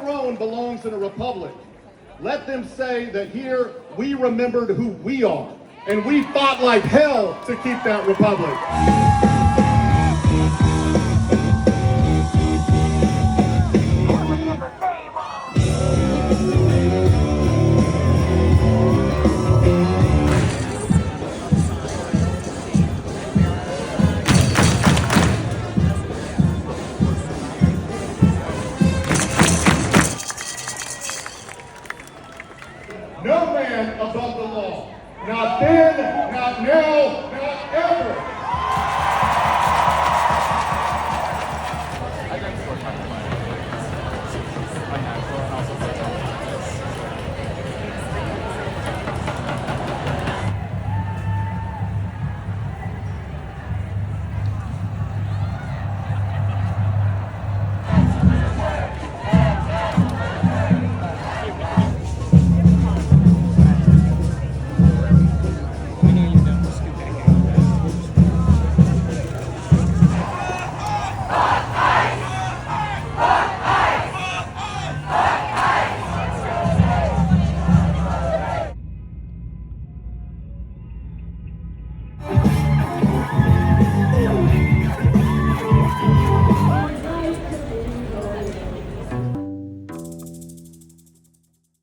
throne belongs in a republic. Let them say that here we remembered who we are, and we fought like hell to keep that republic. No man above the law. Not then, not now,